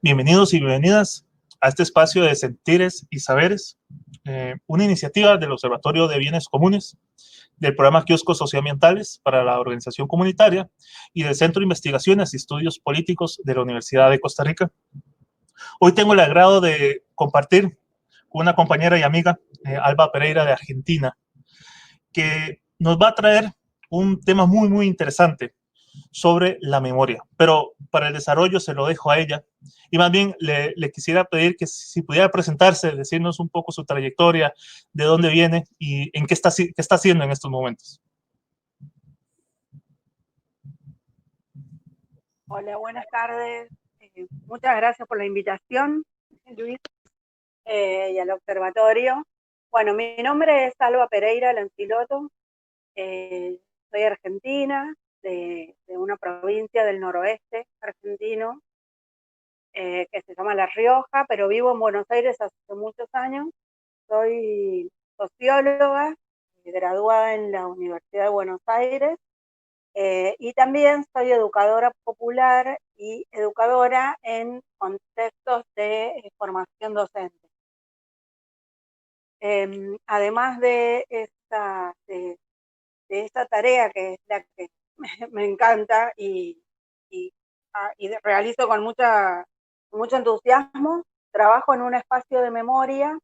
Bienvenidos y bienvenidas a este espacio de Sentires y Saberes, una iniciativa del Observatorio de Bienes Comunes, del programa Kioscos Socioambientales para la Organización Comunitaria y del Centro de Investigaciones y Estudios Políticos de la Universidad de Costa Rica. Hoy tengo el agrado de compartir con una compañera y amiga, Alba Pereira de Argentina, que nos va a traer un tema muy interesante sobre la memoria, pero para el desarrollo se lo dejo a ella y más bien le quisiera pedir que si pudiera presentarse, decirnos un poco su trayectoria, de dónde viene y en qué está haciendo en estos momentos. Hola, buenas tardes. Muchas gracias por la invitación, Luis, y al observatorio. Bueno, mi nombre es Alba Pereira Lanciloto. Soy argentina, de una provincia del noroeste argentino, que se llama La Rioja, pero vivo en Buenos Aires hace muchos años. Soy socióloga, graduada en la Universidad de Buenos Aires. Y también soy educadora popular y educadora en contextos de formación docente. Además de esta tarea que es la que me encanta y realizo con mucho entusiasmo, trabajo en un espacio de memoria,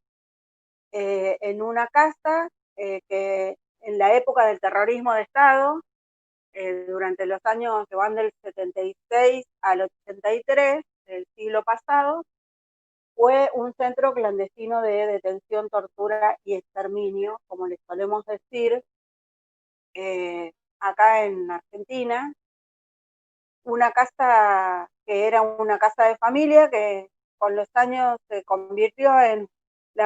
en una casa que en la época del terrorismo de Estado, durante los años que van del 76 al 83 del siglo pasado, fue un centro clandestino de detención, tortura y exterminio, como les solemos decir, acá en Argentina. Una casa que era una casa de familia que con los años la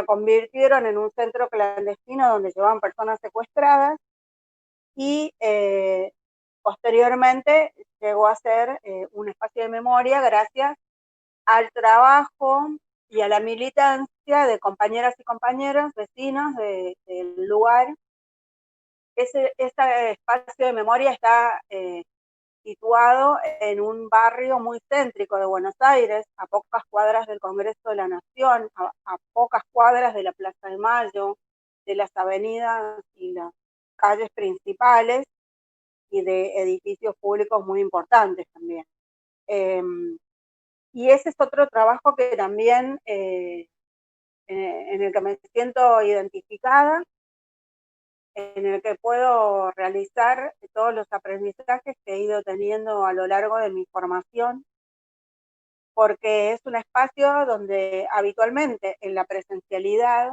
convirtieron en un centro clandestino donde llevaban personas secuestradas y posteriormente llegó a ser un espacio de memoria gracias al trabajo y a la militancia de compañeras y compañeros, vecinos del lugar. Este espacio de memoria está situado en un barrio muy céntrico de Buenos Aires, a pocas cuadras del Congreso de la Nación, a pocas cuadras de la Plaza de Mayo, de las avenidas y las calles principales, y de edificios públicos muy importantes también. Y ese es otro trabajo que también en el que me siento identificada, en el que puedo realizar todos los aprendizajes que he ido teniendo a lo largo de mi formación, porque es un espacio donde habitualmente en la presencialidad,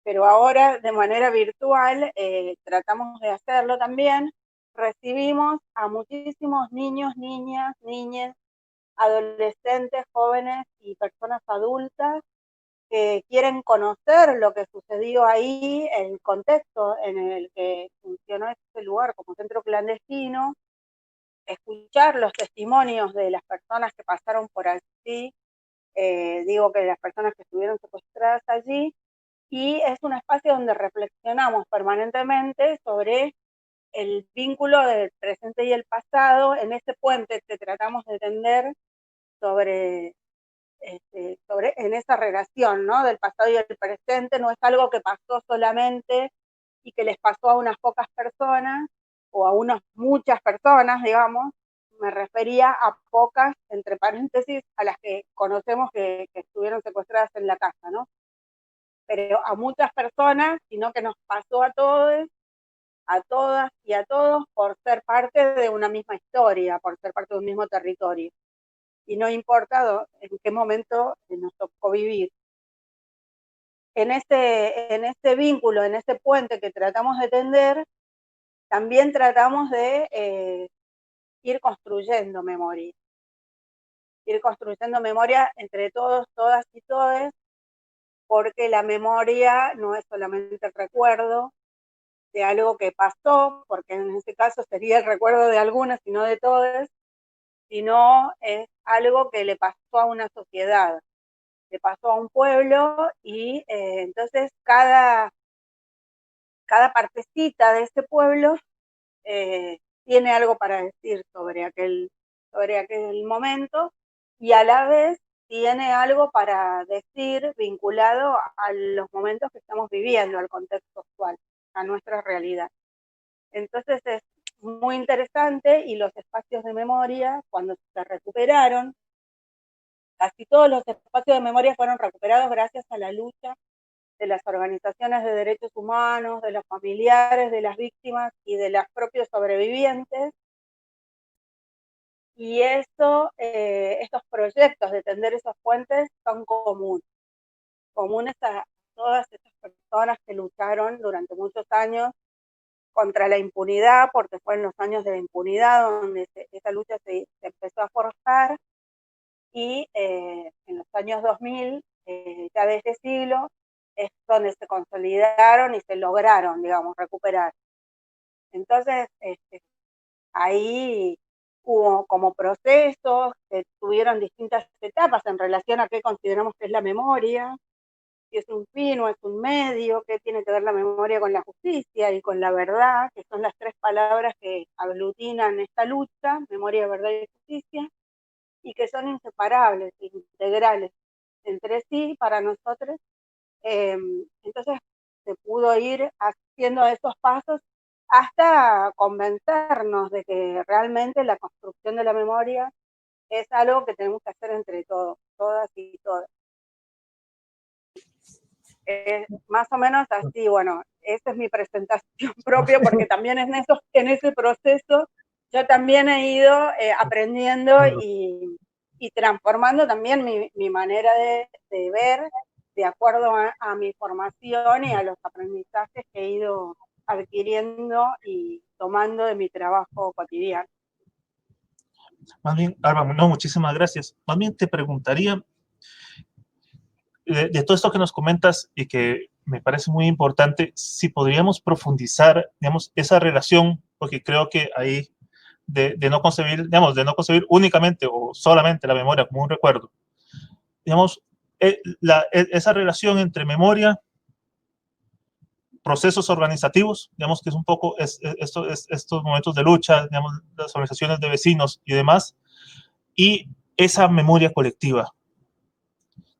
pero ahora de manera virtual, tratamos de hacerlo también, recibimos a muchísimos niños, niñas, adolescentes, jóvenes y personas adultas que quieren conocer lo que sucedió ahí, el contexto en el que funcionó este lugar como centro clandestino, escuchar los testimonios de las personas que pasaron por allí, digo que las personas que estuvieron secuestradas allí, y es un espacio donde reflexionamos permanentemente sobre el vínculo del presente y el pasado, en ese puente que tratamos de tender sobre en esa relación, ¿no? Del pasado y el presente. No es algo que pasó solamente y que les pasó a unas pocas personas o a unas muchas personas, digamos. Me refería a pocas, entre paréntesis, a las que conocemos que estuvieron secuestradas en la casa, ¿no? Pero a muchas personas, sino que nos pasó a todos, a todas y a todos, por ser parte de una misma historia, por ser parte de un mismo territorio. Y no importa en qué momento nos tocó vivir. En este vínculo, en este puente que tratamos de tender, también tratamos de ir construyendo memoria. Ir construyendo memoria entre todos, todas y todes, porque la memoria no es solamente el recuerdo de algo que pasó, porque en este caso sería el recuerdo de algunas y no de todas, sino es algo que le pasó a una sociedad, le pasó a un pueblo, y entonces cada partecita de ese pueblo tiene algo para decir sobre aquel momento, y a la vez tiene algo para decir vinculado a los momentos que estamos viviendo, al contexto actual, a nuestra realidad. Entonces es muy interesante, y los espacios de memoria, cuando se recuperaron, casi todos los espacios de memoria fueron recuperados gracias a la lucha de las organizaciones de derechos humanos, de los familiares de las víctimas y de los propios sobrevivientes. Y eso, estos proyectos de tender esos puentes son comunes a todas esas personas que lucharon durante muchos años contra la impunidad, porque fue en los años de la impunidad donde esa lucha se empezó a forjar, y en los años 2000, ya de ese siglo, es donde se consolidaron y se lograron, digamos, recuperar. Entonces, ahí hubo como procesos que tuvieron distintas etapas en relación a qué consideramos que es la memoria, si es un fin o es un medio, qué tiene que ver la memoria con la justicia y con la verdad, que son las tres palabras que aglutinan esta lucha, memoria, verdad y justicia, y que son inseparables, integrales entre sí para nosotros. Entonces se pudo ir haciendo esos pasos hasta convencernos de que realmente la construcción de la memoria es algo que tenemos que hacer entre todos, todas y todas. Más o menos así, bueno, esa es mi presentación propia, porque también en ese proceso yo también he ido aprendiendo y transformando también mi manera de ver de acuerdo a mi formación y a los aprendizajes que he ido adquiriendo y tomando de mi trabajo cotidiano. Más bien, Alba, no, muchísimas gracias. Más bien te preguntaría, de todo esto que nos comentas y que me parece muy importante, si podríamos profundizar, digamos, esa relación, porque creo que ahí de no concebir, digamos, de no concebir únicamente o solamente la memoria como un recuerdo, digamos, esa relación entre memoria, procesos organizativos, digamos que es un poco estos momentos de lucha, digamos, las organizaciones de vecinos y demás, y esa memoria colectiva.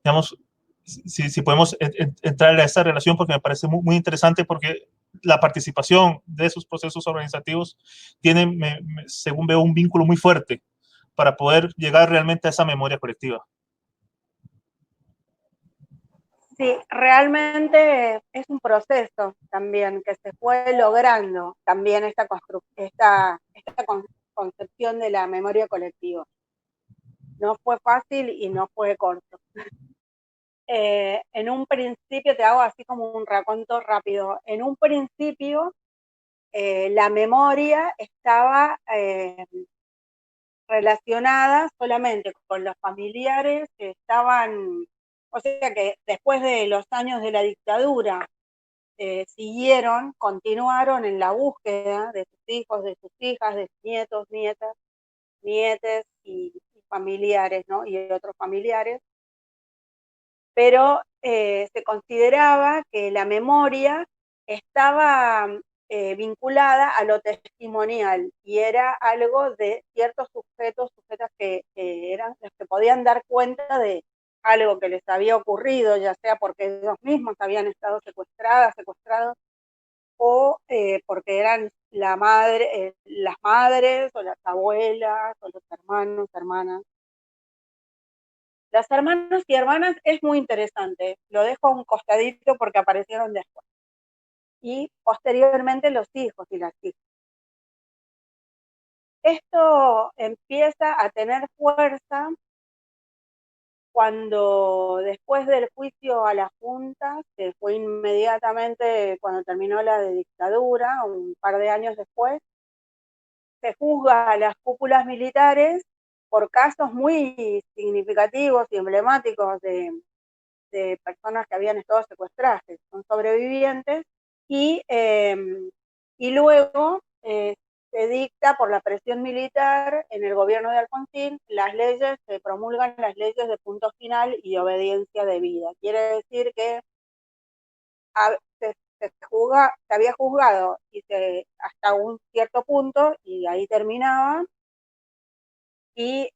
Digamos, si podemos entrar a esa relación, porque me parece muy interesante, porque la participación de esos procesos organizativos tiene, según veo, un vínculo muy fuerte para poder llegar realmente a esa memoria colectiva. Sí, realmente es un proceso también que se fue logrando también esta concepción de la memoria colectiva. No fue fácil y no fue corto. En un principio, te hago así como un raconto rápido, en un principio la memoria estaba relacionada solamente con los familiares que estaban, o sea que después de los años de la dictadura, continuaron en la búsqueda de sus hijos, de sus hijas, de sus nietos, nietas, nietes y familiares, ¿no? Y otros familiares. Pero se consideraba que la memoria estaba vinculada a lo testimonial y era algo de ciertos sujetas que eran los que podían dar cuenta de algo que les había ocurrido, ya sea porque ellos mismos habían estado secuestrados, o porque eran las madres o las abuelas o los hermanos, hermanas. Las hermanos y hermanas es muy interesante, lo dejo a un costadito porque aparecieron después. Y posteriormente los hijos y las hijas. Esto empieza a tener fuerza cuando después del juicio a la Junta, que fue inmediatamente cuando terminó la dictadura, un par de años después, se juzga a las cúpulas militares por casos muy significativos y emblemáticos de personas que habían estado secuestradas, que son sobrevivientes, y luego se dicta por la presión militar en el gobierno de Alfonsín, se promulgan las leyes de punto final y obediencia debida. Quiere decir que se había juzgado hasta un cierto punto y ahí terminaba, y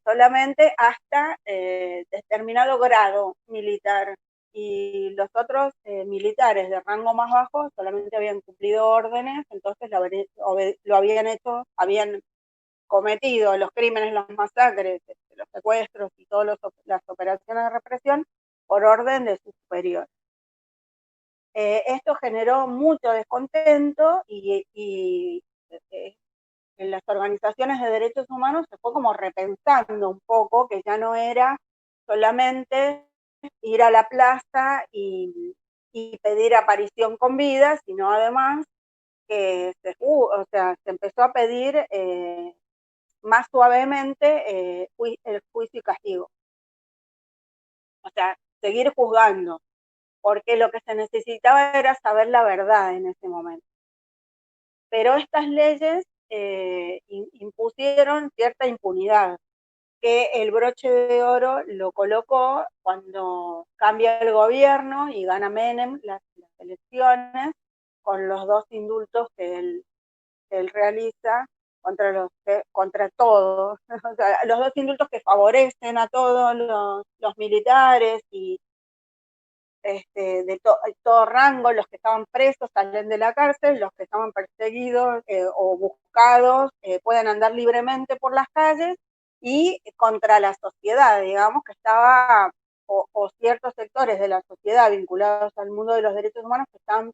solamente hasta determinado grado militar. Y los otros militares de rango más bajo solamente habían cumplido órdenes, entonces lo habían hecho, habían cometido los crímenes, las masacres, los secuestros y todas las operaciones de represión por orden de su superior. Esto generó mucho descontento y en las organizaciones de derechos humanos se fue como repensando un poco que ya no era solamente ir a la plaza y pedir aparición con vida, sino además que se empezó a pedir más suavemente el juicio y castigo. O sea, seguir juzgando, porque lo que se necesitaba era saber la verdad en ese momento. Pero estas leyes impusieron cierta impunidad, que el broche de oro lo colocó cuando cambia el gobierno y gana Menem las elecciones, con los 2 indultos que él realiza contra todos, o sea, los 2 indultos que favorecen a todos los militares y de todo rango, los que estaban presos salen de la cárcel, los que estaban perseguidos o buscados pueden andar libremente por las calles, y contra la sociedad, digamos, que estaba, o ciertos sectores de la sociedad vinculados al mundo de los derechos humanos que están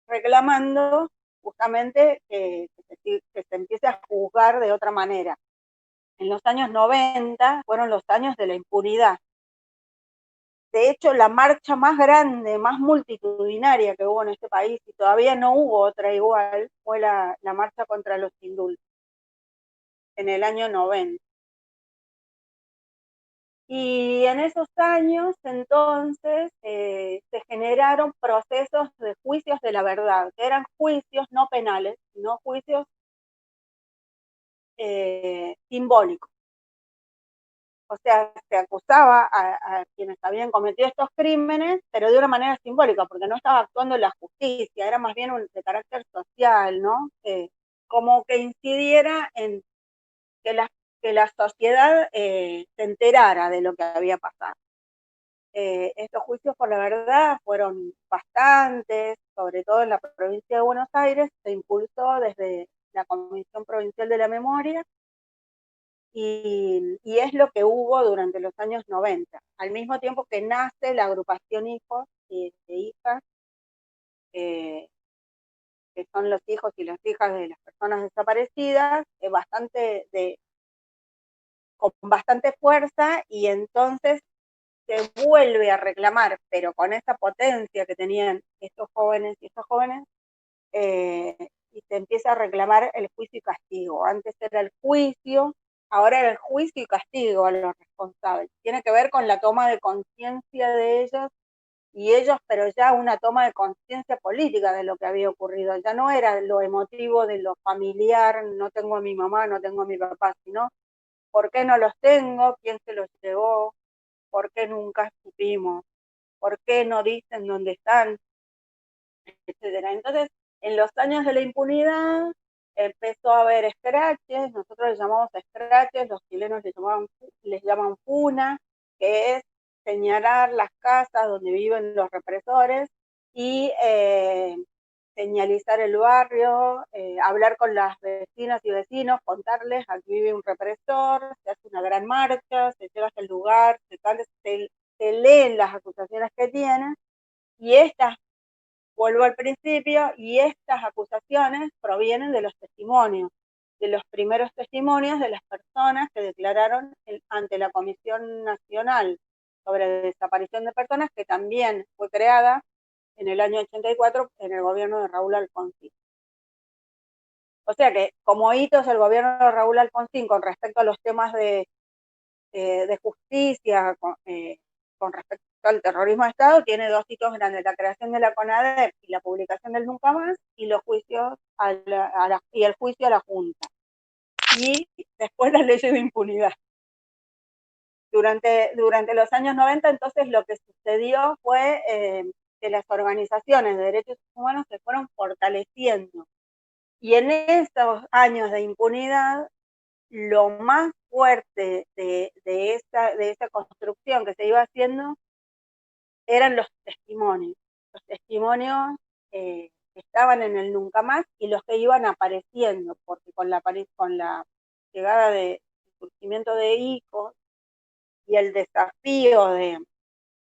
reclamando justamente que se empiece a juzgar de otra manera. En los años 90 fueron los años de la impunidad. De hecho, la marcha más grande, más multitudinaria que hubo en este país, y todavía no hubo otra igual, fue la marcha contra los indultos, en el año 90. Y en esos años, entonces, se generaron procesos de juicios de la verdad, que eran juicios no penales, sino juicios simbólicos. O sea, se acusaba a quienes habían cometido estos crímenes, pero de una manera simbólica, porque no estaba actuando la justicia, era más bien de carácter social, ¿no? Como que incidiera en que la sociedad se enterara de lo que había pasado. Estos juicios por la verdad fueron bastantes, sobre todo en la provincia de Buenos Aires, se impulsó desde la Comisión Provincial de la Memoria, y es lo que hubo durante los años 90, al mismo tiempo que nace la agrupación Hijos e Hijas, que son los hijos y las hijas de las personas desaparecidas, con bastante fuerza, y entonces se vuelve a reclamar, pero con esa potencia que tenían estos jóvenes y estas jóvenes, y se empieza a reclamar el juicio y castigo. Antes era el juicio, ahora era el juicio y castigo a los responsables. Tiene que ver con la toma de conciencia de ellos, pero ya una toma de conciencia política de lo que había ocurrido. Ya no era lo emotivo de lo familiar, no tengo a mi mamá, no tengo a mi papá, sino ¿por qué no los tengo? ¿Quién se los llevó? ¿Por qué nunca supimos? ¿Por qué no dicen dónde están? Etcétera. Entonces, en los años de la impunidad empezó a haber escraches, nosotros les llamamos escraches, los chilenos les llaman funa, que es señalar las casas donde viven los represores y señalizar el barrio, hablar con las vecinas y vecinos, contarles, aquí vive un represor, se hace una gran marcha, se llega hasta el lugar, se leen las acusaciones que tienen, y vuelvo al principio, y estas acusaciones provienen de los testimonios, de los primeros testimonios de las personas que declararon ante la Comisión Nacional sobre Desaparición de Personas, que también fue creada en el año 84 en el gobierno de Raúl Alfonsín. O sea que, como hitos, el gobierno de Raúl Alfonsín con respecto a los temas de justicia, con respecto al terrorismo de Estado, tiene 2 hitos grandes: la creación de la CONADEP y la publicación del Nunca Más, y los juicios y el juicio a la Junta. Y después las leyes de impunidad. Durante los años 90, entonces, lo que sucedió fue que las organizaciones de derechos humanos se fueron fortaleciendo. Y en esos años de impunidad lo más fuerte de esa construcción que se iba haciendo eran los testimonios. Los testimonios estaban en el nunca más y los que iban apareciendo, porque con la llegada del surgimiento de ICOS y el desafío de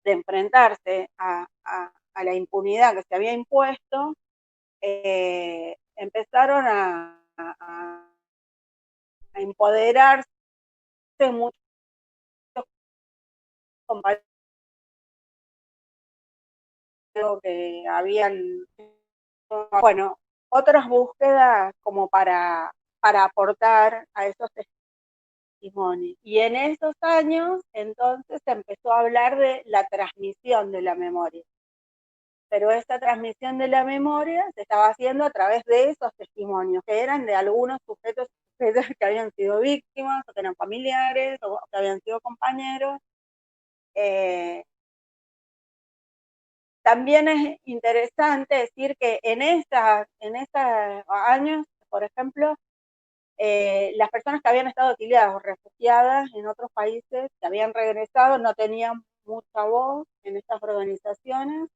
enfrentarse a la impunidad que se había impuesto, empezaron a empoderarse muchos compañeros que habían, bueno, otras búsquedas como para aportar a esos testimonios. Y en esos años, entonces, se empezó a hablar de la transmisión de la memoria. Pero esta transmisión de la memoria se estaba haciendo a través de esos testimonios, que eran de algunos sujetos que habían sido víctimas, o que eran familiares, o que habían sido compañeros. También es interesante decir que en estos años, por ejemplo, las personas que habían estado exiliadas o refugiadas en otros países, que habían regresado, no tenían mucha voz en estas organizaciones.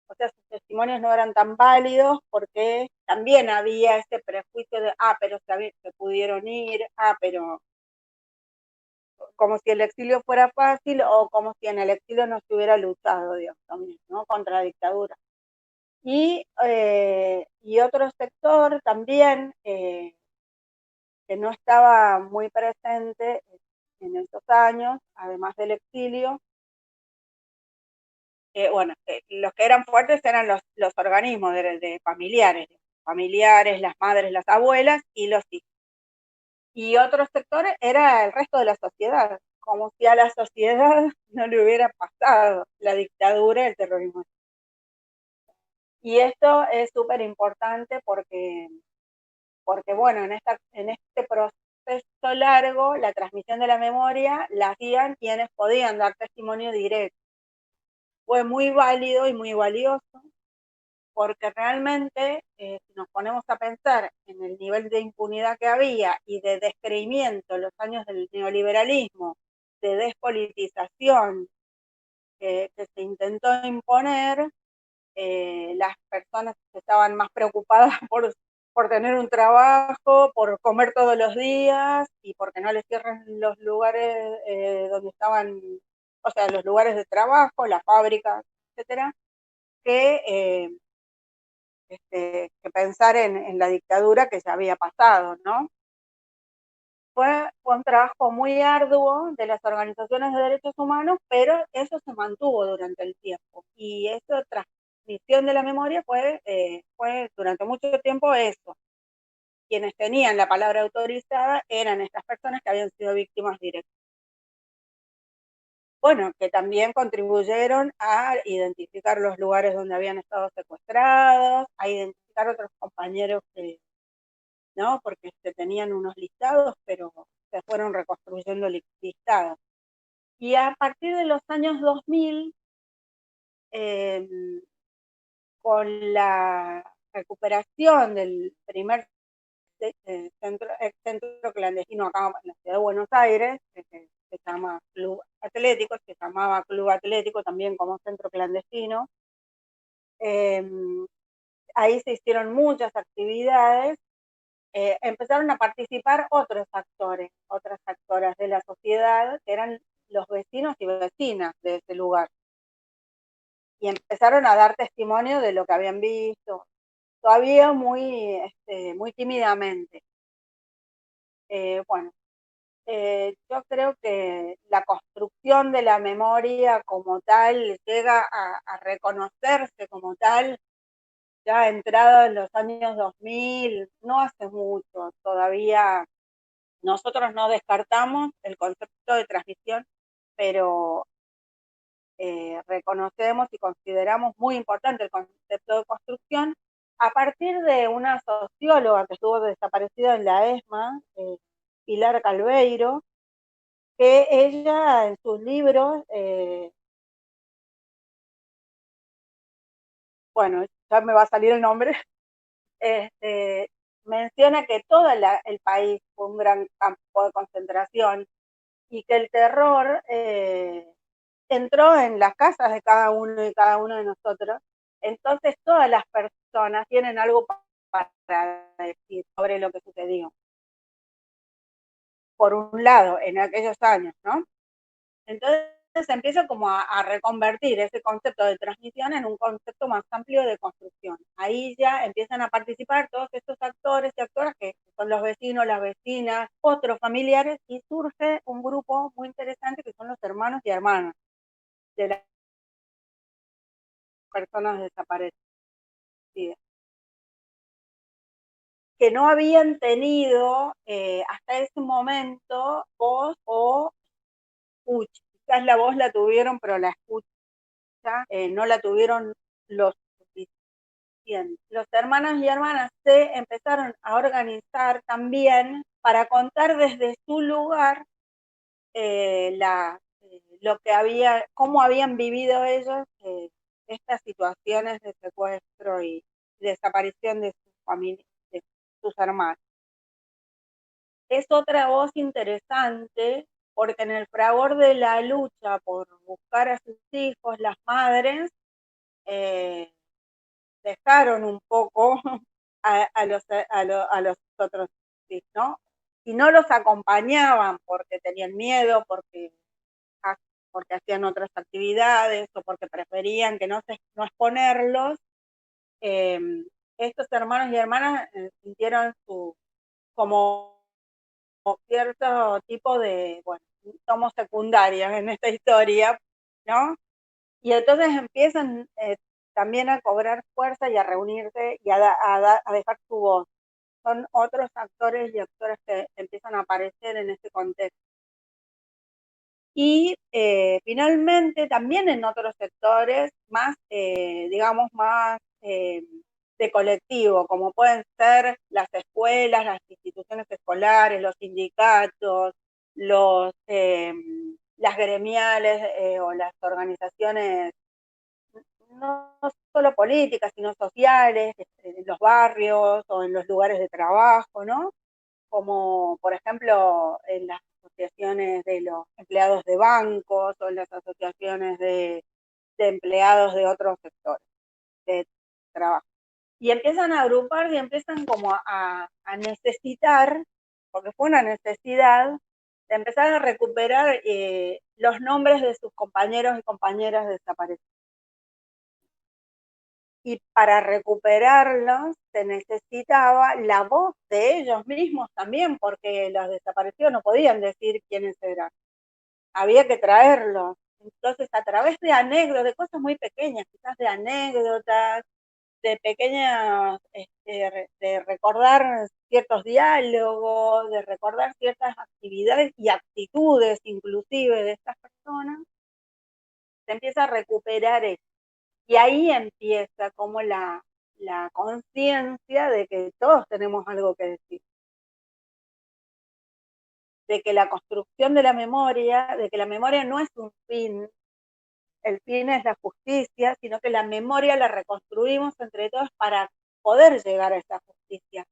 O sea, sus testimonios no eran tan válidos porque también había ese prejuicio de, pero se pudieron ir, pero como si el exilio fuera fácil o como si en el exilio no se hubiera luchado, Dios también, ¿no? Contra la dictadura. Y otro sector también que no estaba muy presente en estos años, además del exilio, bueno, los que eran fuertes eran los organismos de familiares, las madres, las abuelas y los hijos. Y otros sectores era el resto de la sociedad, como si a la sociedad no le hubiera pasado la dictadura y el terrorismo. Y esto es súper importante porque, bueno, en este proceso largo, la transmisión de la memoria la hacían quienes podían dar testimonio directo. Fue muy válido y muy valioso, porque realmente, si nos ponemos a pensar en el nivel de impunidad que había y de descreimiento en los años del neoliberalismo, de despolitización que se intentó imponer, las personas estaban más preocupadas por tener un trabajo, por comer todos los días y porque no les cierren los lugares donde estaban, o sea, los lugares de trabajo, las fábricas, etcétera, que pensar en la dictadura que ya había pasado, ¿no? Fue un trabajo muy arduo de las organizaciones de derechos humanos, pero eso se mantuvo durante el tiempo. Y esa transmisión de la memoria fue durante mucho tiempo eso. Quienes tenían la palabra autorizada eran estas personas que habían sido víctimas directas. Bueno, que también contribuyeron a identificar los lugares donde habían estado secuestrados, a identificar otros compañeros que, ¿no? Porque se tenían unos listados, pero se fueron reconstruyendo listados. Y a partir de los años 2000, con la recuperación del primer centro clandestino acá en la ciudad de Buenos Aires, que se llama Club Atlético, se llamaba Club Atlético también como centro clandestino, ahí se hicieron muchas actividades. Empezaron a participar otros actores, otras actoras de la sociedad, que eran los vecinos y vecinas de ese lugar. Y empezaron a dar testimonio de lo que habían visto, todavía muy tímidamente. Bueno, yo creo que la construcción de la memoria como tal llega a reconocerse como tal ya entrado en los años 2000, no hace mucho, todavía nosotros no descartamos el concepto de transmisión, pero reconocemos y consideramos muy importante el concepto de construcción a partir de una socióloga que estuvo desaparecida en la ESMA, Pilar Calveiro, que ella en sus libros, bueno, ya me va a salir el nombre, menciona que todo el país fue un gran campo de concentración y que el terror entró en las casas de cada uno y cada uno de nosotros. Entonces todas las personas tienen algo para decir sobre lo que sucedió. Por un lado, en aquellos años, ¿no? Entonces se empieza como a reconvertir ese concepto de transmisión en un concepto más amplio de construcción. Ahí ya empiezan a participar todos estos actores y actoras que son los vecinos, las vecinas, otros familiares, y surge un grupo muy interesante que son los hermanos y hermanas de las personas desaparecidas, que no habían tenido hasta ese momento voz o escucha. Quizás la voz la tuvieron, pero la escucha no la tuvieron los suficientes. Los hermanos y hermanas se empezaron a organizar también para contar desde su lugar lo que había, cómo habían vivido ellos estas situaciones de secuestro y desaparición de sus familias, de sus hermanos. Es otra voz interesante porque en el fragor de la lucha por buscar a sus hijos, las madres dejaron un poco a los otros hijos, ¿no? Y no los acompañaban porque tenían miedo, porque hacían otras actividades o porque preferían que no exponerlos, estos hermanos y hermanas sintieron como cierto tipo de, bueno, somos secundarios en esta historia, ¿no? Y entonces empiezan también a cobrar fuerza y a reunirse y a dejar su voz. Son otros actores y actoras que empiezan a aparecer en este contexto. Y finalmente también en otros sectores más, digamos, más de colectivo, como pueden ser las escuelas, las instituciones escolares, los sindicatos, las gremiales o las organizaciones no solo políticas, sino sociales, en los barrios o en los lugares de trabajo, ¿no? Como por ejemplo en las asociaciones de los empleados de bancos o en las asociaciones de empleados de otros sectores de trabajo. Y empiezan a agrupar y empiezan como a necesitar, porque fue una necesidad, de empezar a recuperar los nombres de sus compañeros y compañeras desaparecidos. Y para recuperarlos se necesitaba la voz de ellos mismos también, porque los desaparecidos no podían decir quiénes eran. Había que traerlos. Entonces, a través de anécdotas, de cosas muy pequeñas, quizás de anécdotas, de pequeñas, de recordar ciertos diálogos, de recordar ciertas actividades y actitudes inclusive de estas personas, se empieza a recuperar eso. Y ahí empieza como la conciencia de que todos tenemos algo que decir, de que la construcción de la memoria, de que la memoria no es un fin, el fin es la justicia, sino que la memoria la reconstruimos entre todos para poder llegar a esa justicia,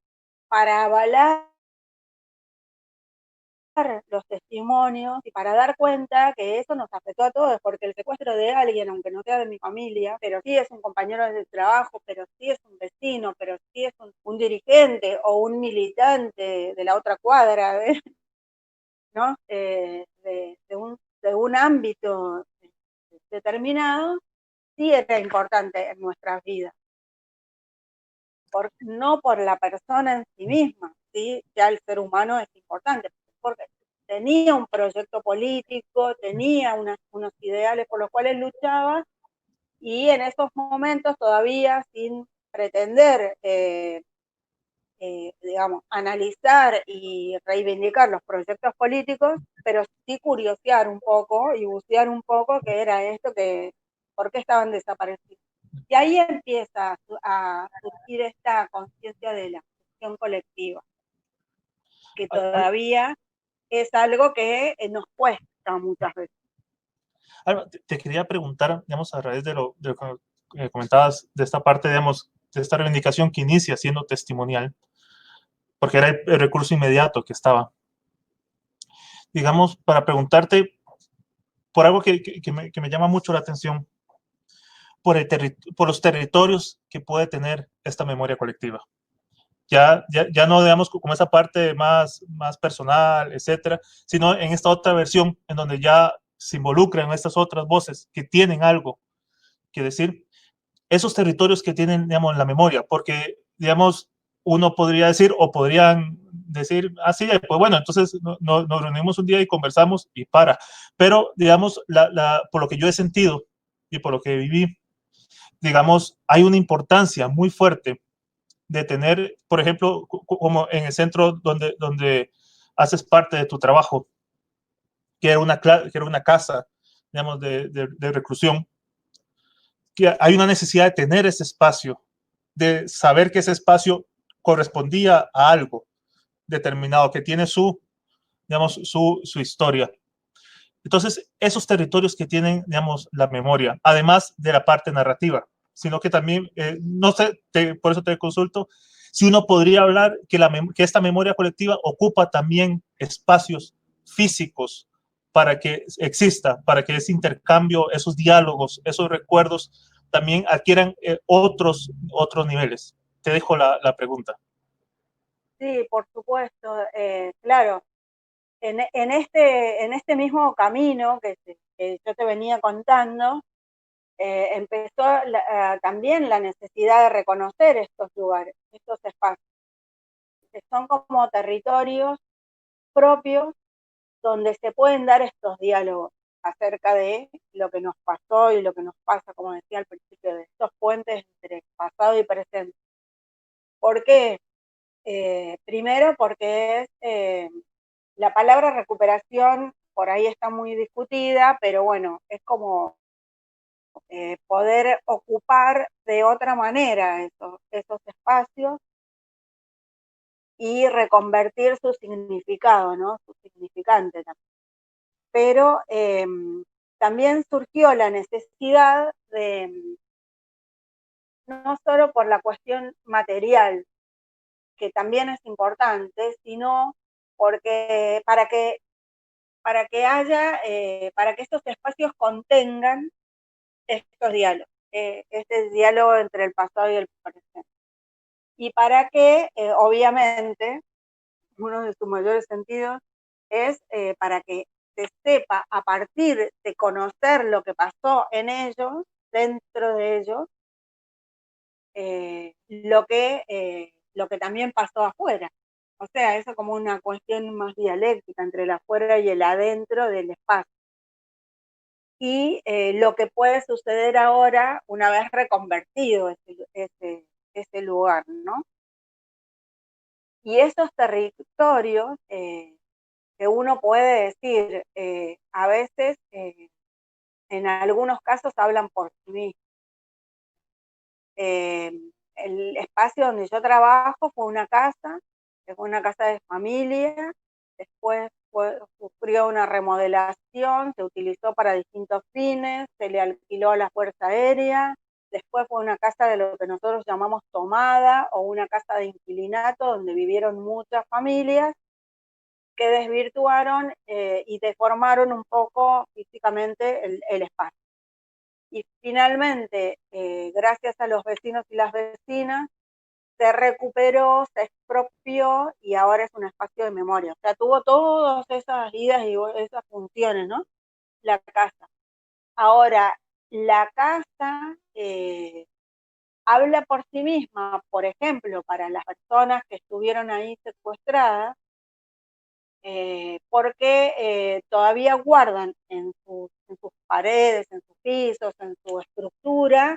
para avalar los testimonios y para dar cuenta que eso nos afectó a todos, porque el secuestro de alguien, aunque no sea de mi familia, pero sí es un compañero de trabajo, pero sí es un vecino, pero sí es un dirigente o un militante de la otra cuadra, ¿no? De un ámbito determinado, sí era importante en nuestras vidas. No por la persona en sí misma, ¿sí? Ya el ser humano es importante, porque tenía un proyecto político, tenía unos ideales por los cuales luchaba, y en esos momentos todavía sin pretender, digamos, analizar y reivindicar los proyectos políticos, pero sí curiosear un poco y bucear un poco qué era esto, por qué estaban desaparecidos. Y ahí empieza a surgir esta conciencia de la gestión colectiva, que todavía es algo que nos cuesta muchas veces. Alba, te quería preguntar, digamos, a raíz de lo que comentabas de esta parte, digamos, de esta reivindicación que inicia siendo testimonial, porque era el recurso inmediato que estaba. Digamos, para preguntarte por algo que me llama mucho la atención, por los territorios que puede tener esta memoria colectiva. Ya no digamos como esa parte más personal, etcétera, sino en esta otra versión en donde ya se involucran estas otras voces que tienen algo que decir, esos territorios que tienen, digamos, la memoria, porque, digamos, uno podría decir o podrían decir, así, pues bueno, entonces nos reunimos un día y conversamos y para. Pero, digamos, por lo que yo he sentido y por lo que viví, digamos, hay una importancia muy fuerte de tener, por ejemplo, como en el centro donde haces parte de tu trabajo, que era una casa, digamos, de reclusión, que hay una necesidad de tener ese espacio, de saber que ese espacio correspondía a algo determinado, que tiene digamos, su historia. Entonces, esos territorios que tienen, digamos, la memoria, además de la parte narrativa, sino que también, no sé, por eso te consulto, si uno podría hablar que esta memoria colectiva ocupa también espacios físicos para que exista, para que ese intercambio, esos diálogos, esos recuerdos también adquieran otros niveles. Te dejo la pregunta. Sí, por supuesto, claro. En este mismo camino que yo te venía contando, empezó también la necesidad de reconocer estos lugares, estos espacios, que son como territorios propios donde se pueden dar estos diálogos acerca de lo que nos pasó y lo que nos pasa, como decía al principio, de estos puentes entre pasado y presente. ¿Por qué? Primero porque la palabra recuperación por ahí está muy discutida, pero bueno, es como poder ocupar de otra manera esos espacios y reconvertir su significado, ¿no? Su significante también. Pero también surgió la necesidad de, no solo por la cuestión material, que también es importante, sino porque para que estos espacios contengan estos diálogos, este diálogo entre el pasado y el presente. Y para que, obviamente, uno de sus mayores sentidos es para que se sepa a partir de conocer lo que pasó en ellos, dentro de ellos, lo que también pasó afuera. O sea, eso como una cuestión más dialéctica entre el afuera y el adentro del espacio. Y lo que puede suceder ahora una vez reconvertido ese lugar, ¿no? Y esos territorios que uno puede decir, a veces, en algunos casos hablan por sí mismos. El espacio donde yo trabajo fue una casa de familia, después sufrió una remodelación, se utilizó para distintos fines, se le alquiló a la Fuerza Aérea, después fue una casa de lo que nosotros llamamos tomada o una casa de inquilinato donde vivieron muchas familias que desvirtuaron y deformaron un poco físicamente el espacio. Y finalmente, gracias a los vecinos y las vecinas, se recuperó, se expropió y ahora es un espacio de memoria. O sea, tuvo todas esas idas y esas funciones, ¿no? La casa. Ahora, la casa habla por sí misma, por ejemplo, para las personas que estuvieron ahí secuestradas, porque todavía guardan en sus paredes, en sus pisos, en su estructura,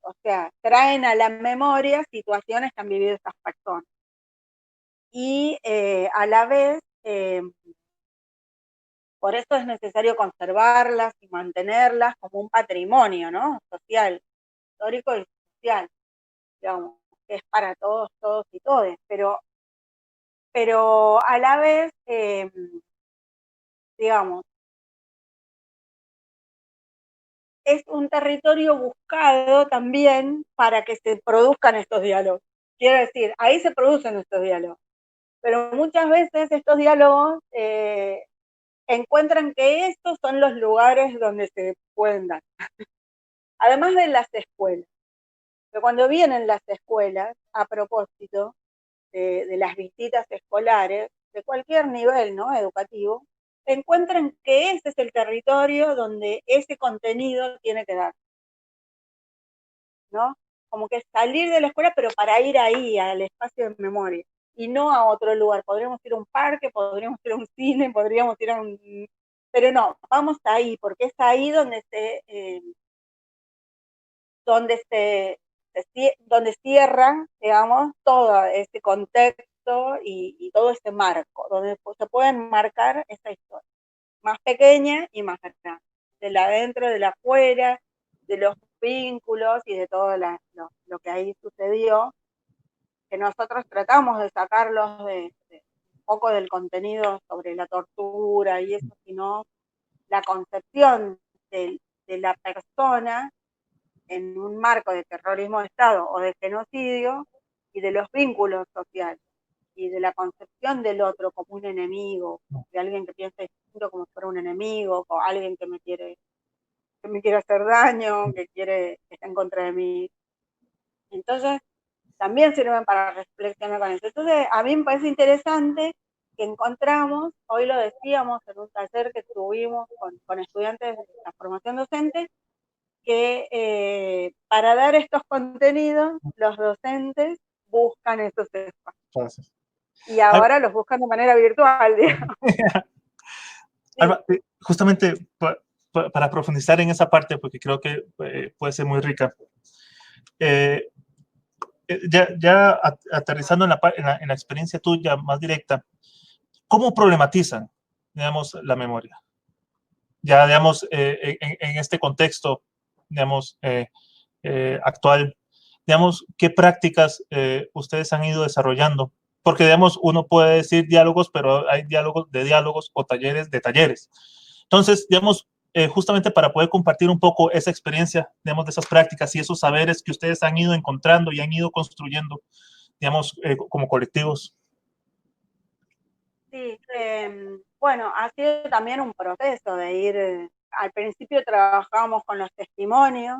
o sea, traen a la memoria situaciones que han vivido esas personas. Y a la vez, por eso es necesario conservarlas y mantenerlas como un patrimonio, ¿no? Social, histórico y social, digamos, que es para todos, todos y todes, pero a la vez, digamos, es un territorio buscado también para que se produzcan estos diálogos. Quiero decir, ahí se producen estos diálogos. Pero muchas veces estos diálogos encuentran que estos son los lugares donde se pueden dar. Además de las escuelas. Pero cuando vienen las escuelas, a propósito de las visitas escolares, de cualquier nivel, ¿no?, educativo, encuentran que ese es el territorio donde ese contenido tiene que dar, ¿no? Como que salir de la escuela, pero para ir ahí, al espacio de memoria, y no a otro lugar. Podríamos ir a un parque, podríamos ir a un cine, podríamos ir a un... Pero no, vamos ahí, porque es ahí donde cierran, digamos, todo ese contexto y todo ese marco, donde se pueden marcar esa historia, más pequeña y más grande, de la adentro, de la afuera, de los vínculos y de todo lo que ahí sucedió, que nosotros tratamos de sacarlos de un poco del contenido sobre la tortura y eso, sino la concepción de la persona en un marco de terrorismo de Estado o de genocidio y de los vínculos sociales y de la concepción del otro como un enemigo, de alguien que piensa distinto como si fuera un enemigo, o alguien que me quiere hacer daño, que está en contra de mí. Entonces, también sirven para reflexionar con eso. Entonces, a mí me parece interesante que encontramos, hoy lo decíamos en un taller que tuvimos con estudiantes de la formación docente, que para dar estos contenidos, los docentes buscan esos espacios. Gracias. Y ahora los buscan de manera virtual, digamos. Alba, justamente para profundizar en esa parte, porque creo que puede ser muy rica, ya aterrizando en la experiencia tuya más directa, ¿cómo problematizan, digamos, la memoria? Ya, digamos, en este contexto, digamos, actual, digamos, ¿qué prácticas ustedes han ido desarrollando? Porque, digamos, uno puede decir diálogos, pero hay diálogos de diálogos o talleres de talleres. Entonces, digamos, justamente para poder compartir un poco esa experiencia, digamos, de esas prácticas y esos saberes que ustedes han ido encontrando y han ido construyendo, digamos, como colectivos. Sí, bueno, ha sido también un proceso de ir, al principio trabajábamos con los testimonios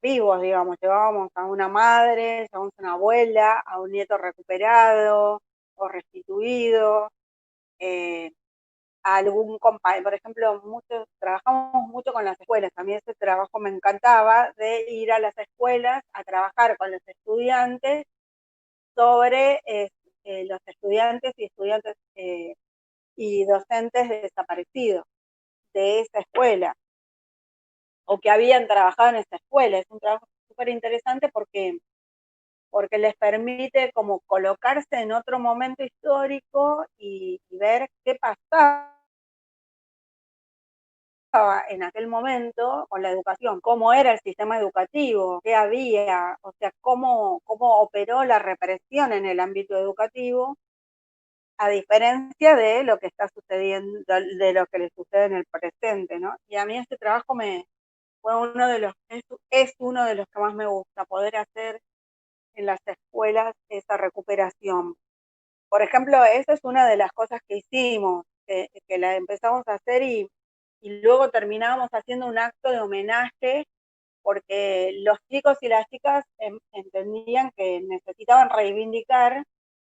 vivos, digamos, llevábamos a una madre, llevábamos a una abuela, a un nieto recuperado o restituido, a algún compañero, por ejemplo, trabajamos mucho con las escuelas, a mí ese trabajo me encantaba, de ir a las escuelas a trabajar con los estudiantes sobre los estudiantes y docentes desaparecidos de esa escuela o que habían trabajado en esa escuela. Es un trabajo súper interesante porque les permite como colocarse en otro momento histórico y ver qué pasaba en aquel momento con la educación, cómo era el sistema educativo, qué había, o sea, cómo operó la represión en el ámbito educativo, a diferencia de lo que está sucediendo, de lo que le sucede en el presente, ¿no? Y a mí este trabajo fue es uno de los que más me gusta, poder hacer en las escuelas esa recuperación. Por ejemplo, esa es una de las cosas que hicimos, que la empezamos a hacer y luego terminábamos haciendo un acto de homenaje porque los chicos y las chicas entendían que necesitaban reivindicar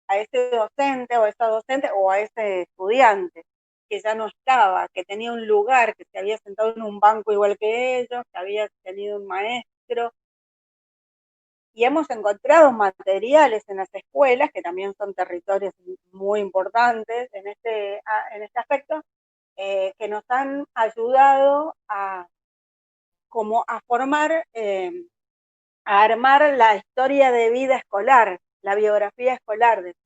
a ese docente o a esa docente o a ese estudiante que ya no estaba, que tenía un lugar, que se había sentado en un banco igual que ellos, que había tenido un maestro. Y hemos encontrado materiales en las escuelas, que también son territorios muy importantes en este aspecto, que nos han ayudado como a formar, a armar la historia de vida escolar, la biografía escolar de estudiantes.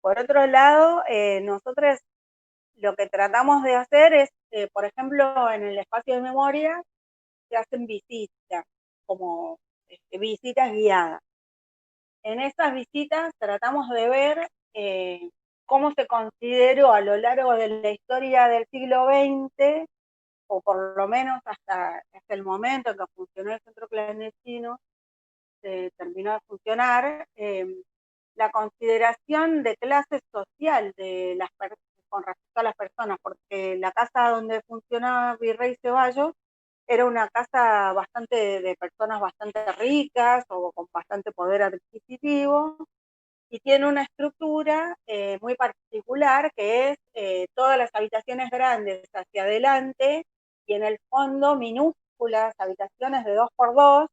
Por otro lado, nosotros lo que tratamos de hacer es, por ejemplo, en el espacio de memoria se hacen visitas, como visitas guiadas. En esas visitas tratamos de ver cómo se consideró a lo largo de la historia del siglo XX o por lo menos hasta el momento en que funcionó el centro clandestino, terminó de funcionar, la consideración de clase social de las con respecto a las personas, porque la casa donde funcionaba Virrey Ceballos era una casa bastante de personas bastante ricas o con bastante poder adquisitivo, y tiene una estructura muy particular, que es todas las habitaciones grandes hacia adelante y en el fondo minúsculas habitaciones de 2x2,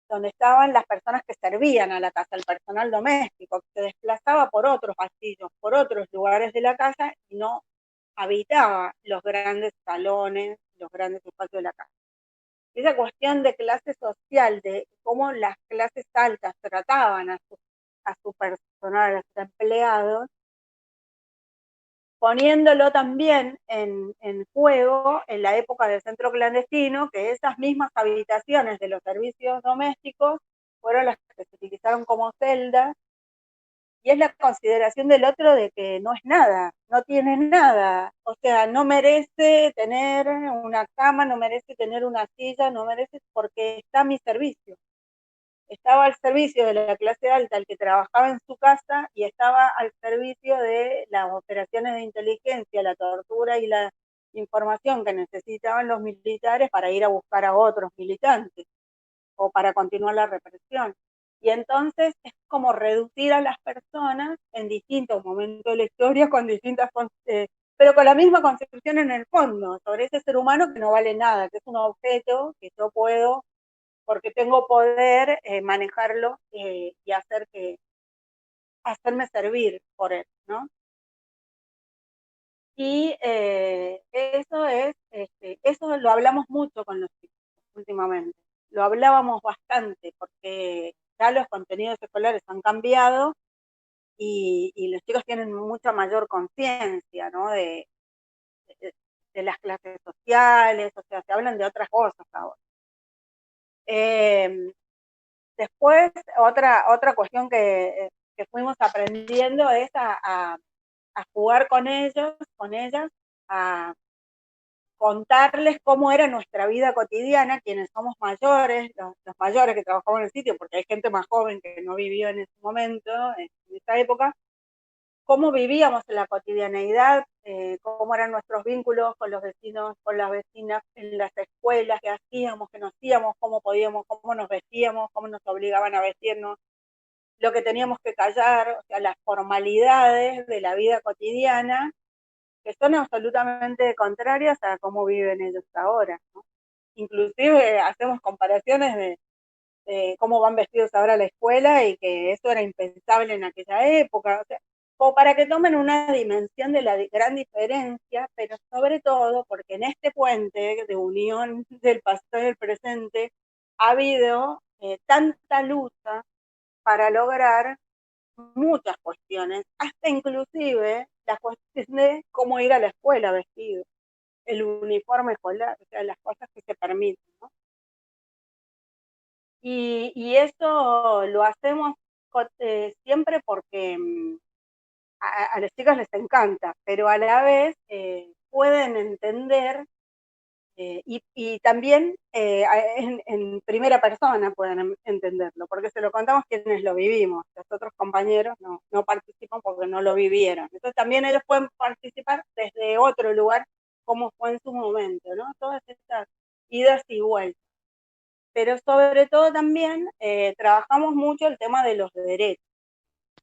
donde estaban las personas que servían a la casa, el personal doméstico, que se desplazaba por otros pasillos, por otros lugares de la casa y no habitaba los grandes salones, los grandes espacios de la casa. Esa cuestión de clase social, de cómo las clases altas trataban a su personal, a sus empleados, poniéndolo también en juego en la época del centro clandestino, que esas mismas habitaciones de los servicios domésticos fueron las que se utilizaron como celdas, y es la consideración del otro de que no es nada, no tiene nada, o sea, no merece tener una cama, no merece tener una silla, no merece, porque está a mi servicio. Estaba al servicio de la clase alta, el que trabajaba en su casa, y estaba al servicio de las operaciones de inteligencia, la tortura y la información que necesitaban los militares para ir a buscar a otros militantes o para continuar la represión. Y entonces es como reducir a las personas en distintos momentos de la historia, con distintas, pero con la misma concepción en el fondo, sobre ese ser humano que no vale nada, que es un objeto que yo puedo, porque tengo poder, manejarlo y hacerme servir por él, ¿no? Y eso lo hablamos mucho con los chicos últimamente. Lo hablábamos bastante porque ya los contenidos escolares han cambiado y los chicos tienen mucha mayor conciencia, ¿no? De, de las clases sociales, o sea, se hablan de otras cosas ahora. Después, otra cuestión que fuimos aprendiendo es a jugar con ellos, con ellas, a contarles cómo era nuestra vida cotidiana, quienes somos mayores, los mayores que trabajamos en el sitio, porque hay gente más joven que no vivió en ese momento, en esa época, cómo vivíamos en la cotidianeidad, cómo eran nuestros vínculos con los vecinos, con las vecinas, en las escuelas, qué hacíamos, qué no hacíamos, cómo podíamos, cómo nos vestíamos, cómo nos obligaban a vestirnos, lo que teníamos que callar, o sea, las formalidades de la vida cotidiana, que son absolutamente contrarias a cómo viven ellos ahora, ¿no? Inclusive hacemos comparaciones de cómo van vestidos ahora a la escuela y que eso era impensable en aquella época, o sea, como para que tomen una dimensión de la gran diferencia, pero sobre todo porque en este puente de unión del pasado y del presente ha habido tanta lucha para lograr muchas cuestiones, hasta inclusive la cuestión de cómo ir a la escuela vestido, el uniforme escolar, o sea, las cosas que se permiten, ¿no? Y eso lo hacemos siempre porque a las chicas les encanta, pero a la vez pueden entender y también en primera persona pueden entenderlo, porque se lo contamos quienes lo vivimos, los otros compañeros no participan porque no lo vivieron. Entonces también ellos pueden participar desde otro lugar, como fue en su momento, ¿no? Todas estas idas y vueltas. Pero sobre todo también trabajamos mucho el tema de los derechos,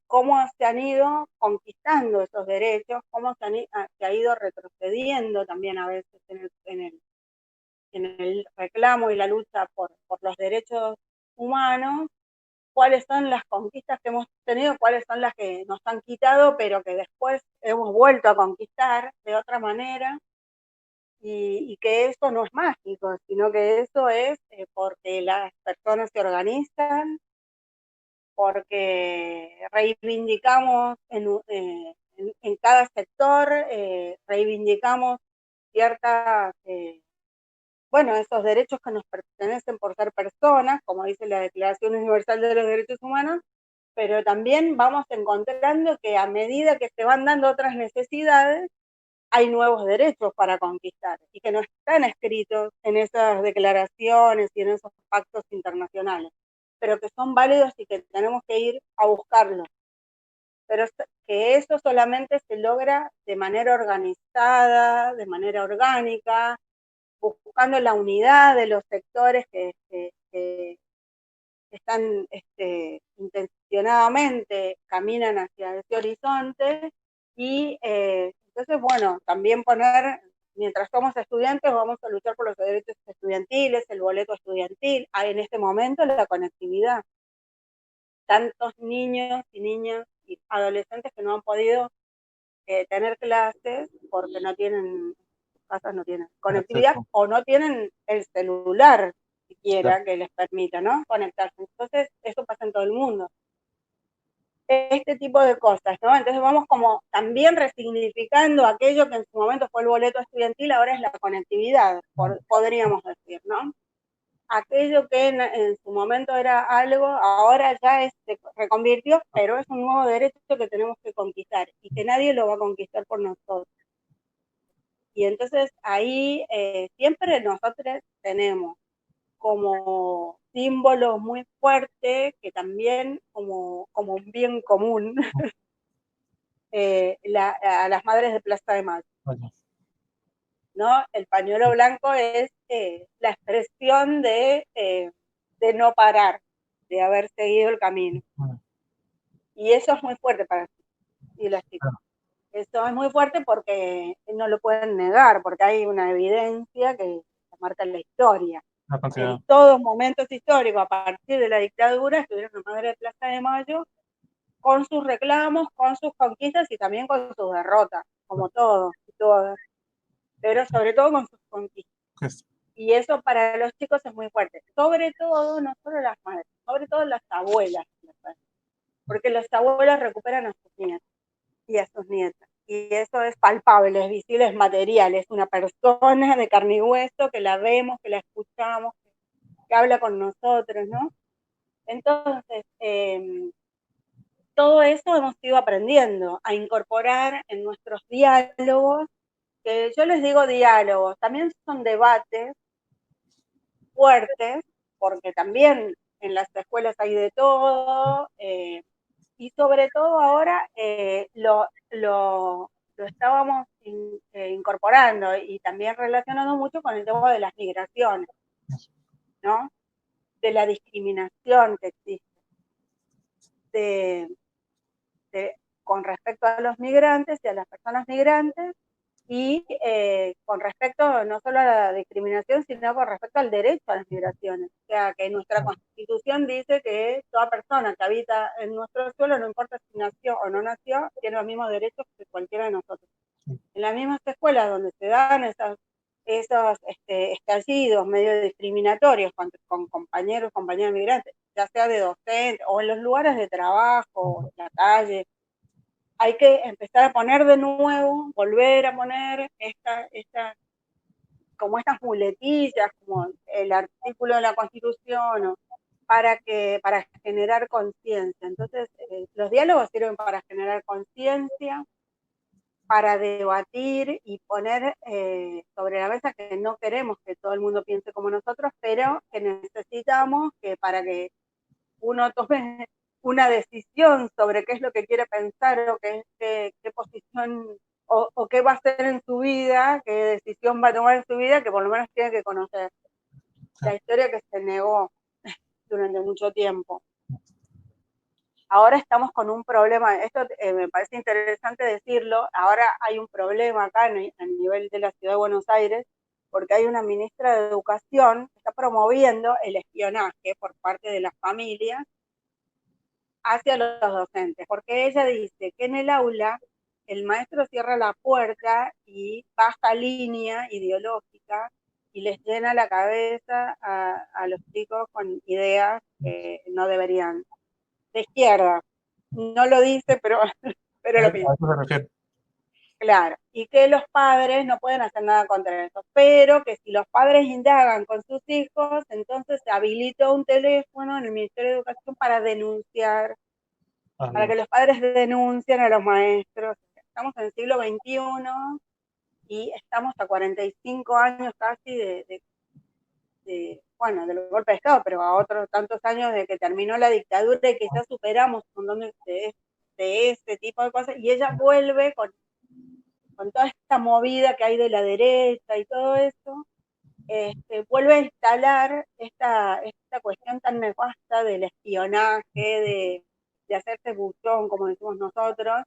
cómo se han ido conquistando esos derechos, cómo se ha ido retrocediendo también a veces en el reclamo y la lucha por los derechos humanos, cuáles son las conquistas que hemos tenido, cuáles son las que nos han quitado, pero que después hemos vuelto a conquistar de otra manera, y que eso no es mágico, sino que eso es porque las personas se organizan, porque reivindicamos en cada sector, reivindicamos ciertas bueno, esos derechos que nos pertenecen por ser personas, como dice la Declaración Universal de los Derechos Humanos, pero también vamos encontrando que a medida que se van dando otras necesidades, hay nuevos derechos para conquistar y que no están escritos en esas declaraciones y en esos pactos internacionales, pero que son válidos y que tenemos que ir a buscarlos. Pero que eso solamente se logra de manera organizada, de manera orgánica, buscando la unidad de los sectores que están intencionadamente caminan hacia ese horizonte y entonces, bueno, también poner, mientras somos estudiantes, vamos a luchar por los derechos estudiantiles, el boleto estudiantil, hay en este momento la conectividad. Tantos niños y niñas y adolescentes que no han podido tener clases porque no tienen, sus casas no tienen conectividad o no tienen el celular siquiera que les permita, ¿no? Conectarse. Entonces, eso pasa en todo el mundo. Este tipo de cosas, ¿no? Entonces vamos como también resignificando aquello que en su momento fue el boleto estudiantil, ahora es la conectividad, podríamos decir, ¿no? Aquello que en su momento era algo, ahora ya se reconvirtió, pero es un nuevo derecho que tenemos que conquistar y que nadie lo va a conquistar por nosotros. Y entonces ahí siempre nosotros tenemos como símbolo muy fuerte, que también como un bien común, a las madres de Plaza de Mayo. ¿No? El pañuelo blanco es la expresión de no parar, de haber seguido el camino. Y eso es muy fuerte para y las chicas. Eso es muy fuerte porque no lo pueden negar, porque hay una evidencia que marca en la historia. En todos momentos históricos, a partir de la dictadura, estuvieron las madres de Plaza de Mayo con sus reclamos, con sus conquistas y también con sus derrotas, como todos y todas, pero sobre todo con sus conquistas. Y eso para los chicos es muy fuerte, sobre todo, no solo las madres, sobre todo las abuelas, porque las abuelas recuperan a sus nietos y a sus nietas. Y eso es palpable, es visible, es material, es una persona de carne y hueso que la vemos, que la escuchamos, que habla con nosotros, ¿no? Entonces, todo eso hemos ido aprendiendo a incorporar en nuestros diálogos, que yo les digo diálogos, también son debates fuertes, porque también en las escuelas hay de todo, y sobre todo ahora lo estábamos incorporando y también relacionando mucho con el tema de las migraciones, ¿no? De la discriminación que existe con respecto a los migrantes y a las personas migrantes y con respecto no solo a la discriminación, sino con respecto al derecho a las migraciones. O sea, que nuestra Constitución dice que toda persona que habita en nuestro suelo, no importa si nació o no nació, tiene los mismos derechos que cualquiera de nosotros. En las mismas escuelas donde se dan esos estallidos medio discriminatorios con compañeros, compañeras migrantes, ya sea de docente o en los lugares de trabajo, en la calle, hay que empezar a poner de nuevo, volver a poner como estas muletillas, como el artículo de la Constitución, para generar conciencia. Entonces, los diálogos sirven para generar conciencia, para debatir y poner sobre la mesa que no queremos que todo el mundo piense como nosotros, pero que necesitamos que para que uno tome una decisión sobre qué es lo que quiere pensar o qué posición o qué va a hacer en su vida, qué decisión va a tomar en su vida, que por lo menos tiene que conocer la historia que se negó durante mucho tiempo. Ahora estamos con un problema, esto me parece interesante decirlo, ahora hay un problema acá a nivel de la Ciudad de Buenos Aires, porque hay una ministra de Educación que está promoviendo el espionaje por parte de las familias hacia los docentes, porque ella dice que en el aula el maestro cierra la puerta y baja línea ideológica y les llena la cabeza a los chicos con ideas que no deberían. De izquierda, no lo dice, pero lo piensa. Claro, y que los padres no pueden hacer nada contra eso, pero que si los padres indagan con sus hijos, entonces se habilita un teléfono en el Ministerio de Educación para denunciar, para que los padres denuncien a los maestros. Estamos en el siglo XXI y estamos a 45 años casi bueno, del golpe de Estado, pero a otros tantos años de que terminó la dictadura y quizás superamos un montón de este tipo de cosas, y ella vuelve con toda esta movida que hay de la derecha y todo eso, vuelve a instalar esta cuestión tan nefasta del espionaje, de hacerse buchón, como decimos nosotros,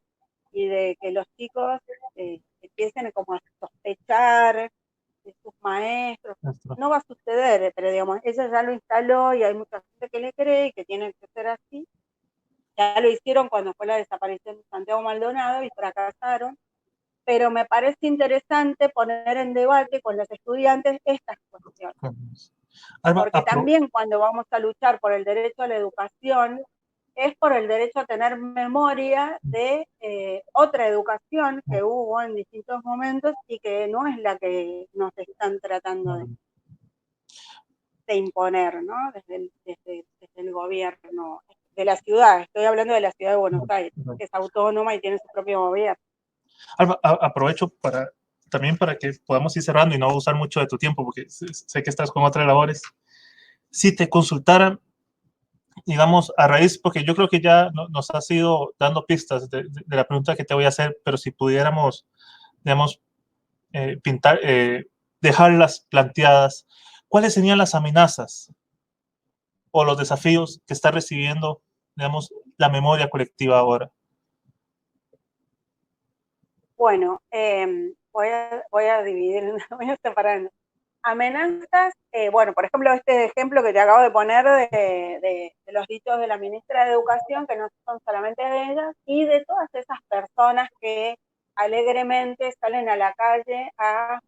y de que los chicos empiecen como a sospechar de sus maestros. No va a suceder, pero digamos, ella ya lo instaló y hay mucha gente que le cree y que tiene que ser así. Ya lo hicieron cuando fue la desaparición de Santiago Maldonado y fracasaron, pero me parece interesante poner en debate con los estudiantes estas cuestiones. Alba, Porque también cuando vamos a luchar por el derecho a la educación, es por el derecho a tener memoria de otra educación que hubo en distintos momentos y que no es la que nos están tratando de imponer, ¿no? Desde el gobierno de la ciudad. Estoy hablando de la ciudad de Buenos Aires, que es autónoma y tiene su propio gobierno. Alba, aprovecho también para que podamos ir cerrando y no usar mucho de tu tiempo, porque sé que estás con otras labores. Si te consultaran, digamos, a raíz, porque yo creo que ya nos has ido dando pistas de la pregunta que te voy a hacer, pero si pudiéramos, digamos, pintar, dejarlas planteadas, ¿cuáles serían las amenazas o los desafíos que está recibiendo, digamos, la memoria colectiva ahora? Bueno, voy a dividir, voy a separar. Amenazas, bueno, por ejemplo, este ejemplo que te acabo de poner de los dichos de la ministra de Educación, que no son solamente de ellas, y de todas esas personas que alegremente salen a la calle a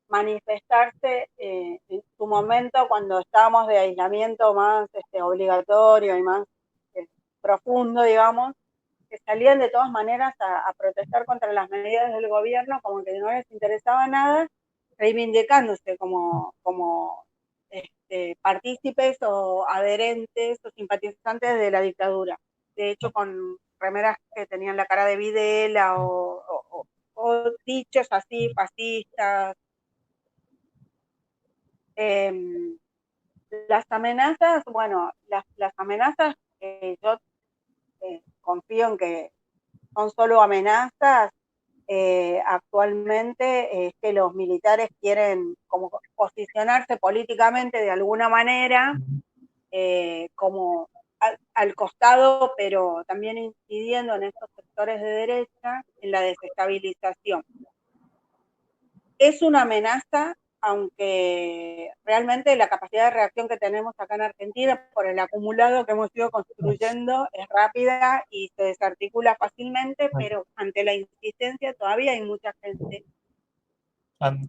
manifestarse en su momento cuando estábamos de aislamiento más obligatorio y más profundo, digamos, que salían de todas maneras a protestar contra las medidas del gobierno, como que no les interesaba nada, reivindicándose como partícipes o adherentes o simpatizantes de la dictadura. De hecho, con remeras que tenían la cara de Videla o dichos así fascistas. Eh, las amenazas, bueno, las amenazas, yo confío en que son solo amenazas. Actualmente es que los militares quieren como posicionarse políticamente de alguna manera, como al costado, pero también incidiendo en estos sectores de derecha, en la desestabilización. Es una amenaza, aunque realmente la capacidad de reacción que tenemos acá en Argentina por el acumulado que hemos ido construyendo es rápida y se desarticula fácilmente, pero ante la insistencia todavía hay mucha gente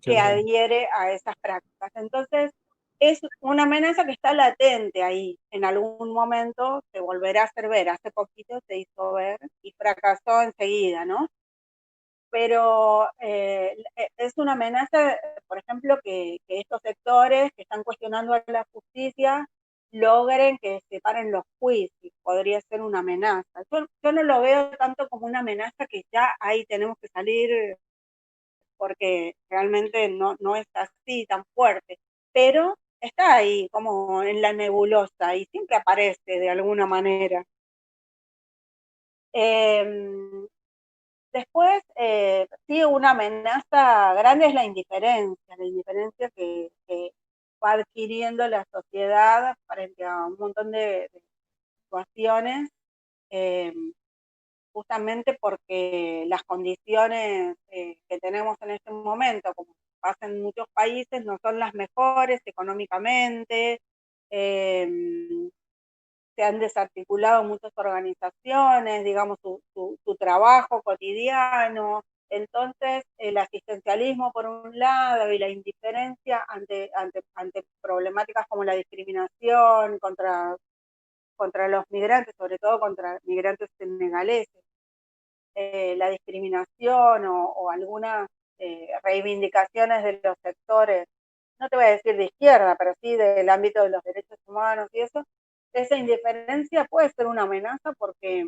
que adhiere a esas prácticas. Entonces, es una amenaza que está latente ahí. En algún momento se volverá a hacer ver. Hace poquito se hizo ver y fracasó enseguida, ¿no? Pero es una amenaza, por ejemplo, que estos sectores que están cuestionando a la justicia logren que se paren los juicios. Podría ser una amenaza. Yo no lo veo tanto como una amenaza que ya ahí tenemos que salir, porque realmente no es así tan fuerte, pero está ahí como en la nebulosa y siempre aparece de alguna manera. Después, sí, una amenaza grande es la indiferencia que va adquiriendo la sociedad frente a un montón de situaciones, eh, justamente porque las condiciones que tenemos en este momento, como pasa en muchos países, no son las mejores económicamente. Se han desarticulado muchas organizaciones, digamos, su trabajo cotidiano. Entonces, el asistencialismo por un lado y la indiferencia ante problemáticas como la discriminación contra los migrantes, sobre todo contra migrantes senegaleses, la discriminación o algunas reivindicaciones de los sectores, no te voy a decir de izquierda, pero sí del ámbito de los derechos humanos y eso, esa indiferencia puede ser una amenaza porque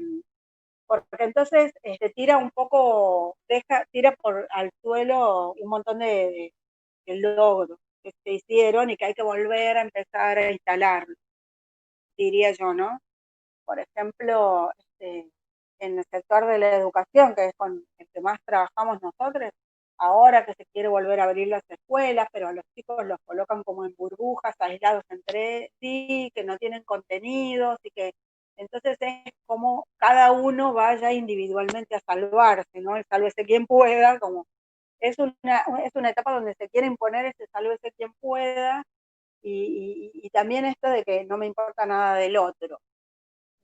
porque entonces tira un poco, tira al suelo un montón de logros que se hicieron y que hay que volver a empezar a instalarlo, diría yo, ¿no? Por ejemplo, en el sector de la educación, que es con el que más trabajamos nosotros, ahora que se quiere volver a abrir las escuelas, pero a los chicos los colocan como en burbujas, aislados entre sí, que no tienen contenidos y que entonces es como cada uno vaya individualmente a salvarse, ¿no? El sálvese quien pueda, como es una etapa donde se quiere imponer ese sálvese quien pueda y también esto de que no me importa nada del otro.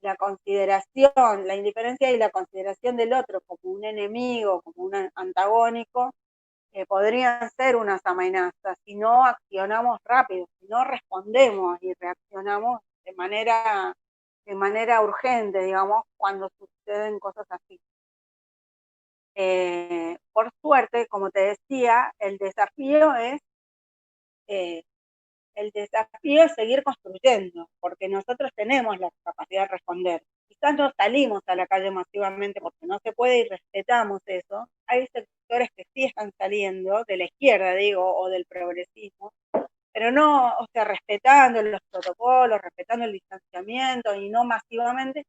La consideración, la indiferencia y la consideración del otro como un enemigo, como un antagónico, podrían ser unas amenazas si no accionamos rápido, si no respondemos y reaccionamos de manera urgente, digamos, cuando suceden cosas así. Por suerte, como te decía, eh, el desafío es seguir construyendo, porque nosotros tenemos la capacidad de responder. Quizás no salimos a la calle masivamente porque no se puede y respetamos eso. Hay sectores que sí están saliendo, de la izquierda digo, o del progresismo, pero no, o sea, respetando los protocolos, respetando el distanciamiento y no masivamente,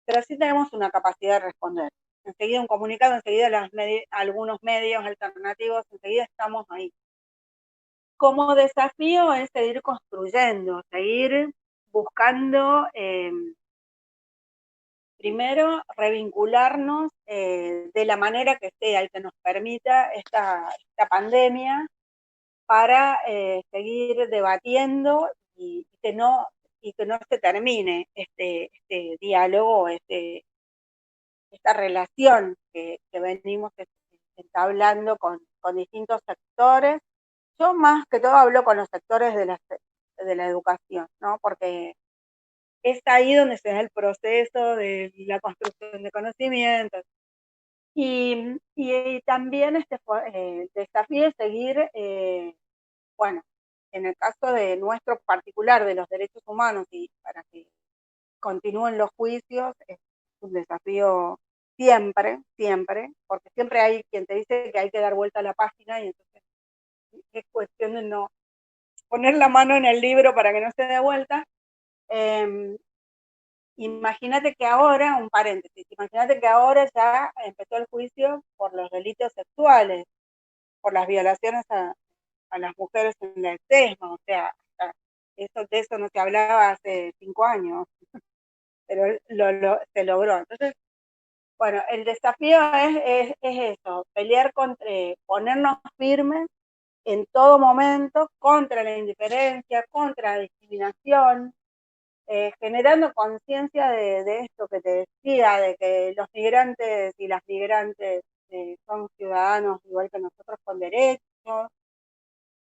pero sí tenemos una capacidad de responder. Enseguida un comunicado, enseguida algunos medios alternativos, enseguida estamos ahí. Como desafío es seguir construyendo, seguir buscando, primero, revincularnos de la manera que sea y que nos permita esta pandemia para seguir debatiendo y que no se termine este diálogo, esta relación que venimos entablando con distintos sectores. Yo más que todo hablo con los sectores de la educación, ¿no? Porque es ahí donde se da el proceso de la construcción de conocimientos. Y también desafío es seguir, bueno, en el caso de nuestro particular, de los derechos humanos, y para que continúen los juicios, es un desafío siempre, siempre, porque siempre hay quien te dice que hay que dar vuelta a la página y entonces es cuestión de no poner la mano en el libro para que no se dé vuelta. Imagínate que ahora, un paréntesis, imagínate que ahora ya empezó el juicio por los delitos sexuales, por las violaciones a las mujeres en la ESMA, o sea, de eso no se hablaba hace 5 años, pero se logró. Entonces, bueno, el desafío es eso, pelear contra, ponernos firmes en todo momento contra la indiferencia, contra la discriminación, generando conciencia de esto que te decía, de que los migrantes y las migrantes son ciudadanos igual que nosotros con derechos,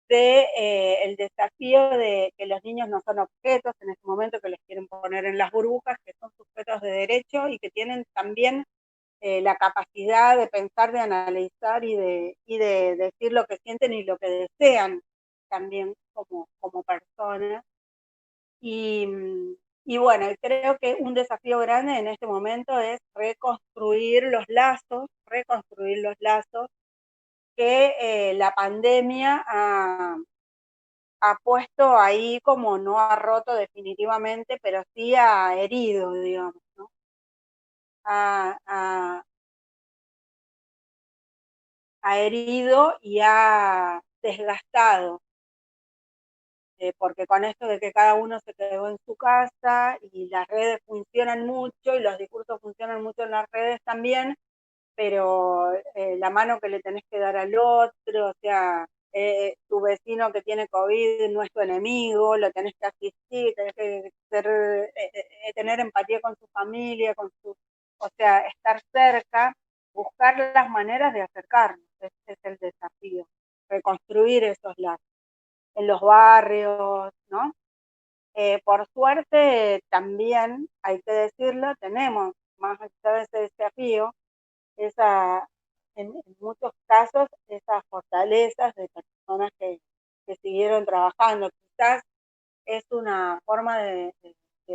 el desafío de que los niños no son objetos en este momento, que les quieren poner en las burbujas, que son sujetos de derecho y que tienen también la capacidad de pensar, de analizar y de decir lo que sienten y lo que desean también como personas. Y bueno, creo que un desafío grande en este momento es reconstruir los lazos que la pandemia ha puesto ahí, como no ha roto definitivamente, pero sí ha herido, digamos, ¿no? Ha herido y ha desgastado, porque con esto de que cada uno se quedó en su casa y las redes funcionan mucho y los discursos funcionan mucho en las redes también, pero la mano que le tenés que dar al otro, o sea, tu vecino que tiene COVID no es tu enemigo, lo tenés que asistir, tenés que tener empatía con su familia, o sea, estar cerca, buscar las maneras de acercarnos, ese es el desafío, reconstruir esos lazos en los barrios, ¿no? Por suerte, también, hay que decirlo, tenemos más allá de ese desafío, esa, en muchos casos, esas fortalezas de personas que siguieron trabajando. Quizás es una forma de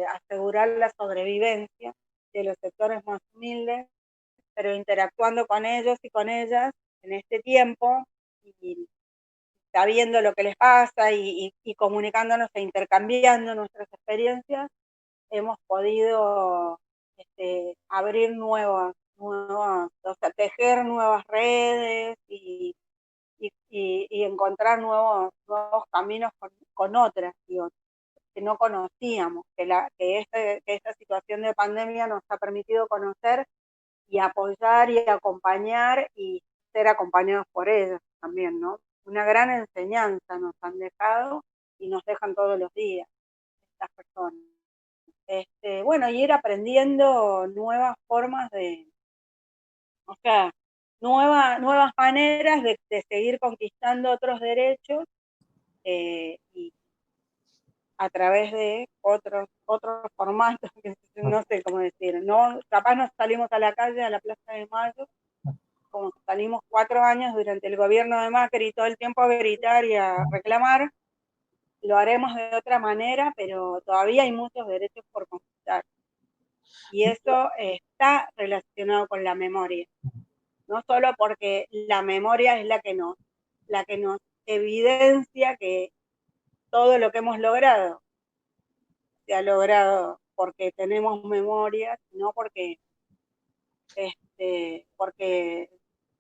asegurar la sobrevivencia de los sectores más humildes pero interactuando con ellos y con ellas en este tiempo y sabiendo lo que les pasa y comunicándonos e intercambiando nuestras experiencias, hemos podido abrir o sea, tejer nuevas redes y encontrar nuevos caminos con otras, digo, que no conocíamos, que esta situación de pandemia nos ha permitido conocer y apoyar y acompañar y ser acompañados por ellos también, ¿no? Una gran enseñanza nos han dejado y nos dejan todos los días estas personas. Bueno, y ir aprendiendo nuevas formas o sea, nuevas maneras de seguir conquistando otros derechos y a través de otros formatos, que no sé cómo decir, no, capaz nos salimos a la calle, a la Plaza de Mayo, como salimos 4 años durante el gobierno de Macri todo el tiempo a gritar y a reclamar, lo haremos de otra manera, pero todavía hay muchos derechos por conquistar. Y eso está relacionado con la memoria, no solo porque la memoria es la que nos evidencia que todo lo que hemos logrado se ha logrado porque tenemos memoria, sino porque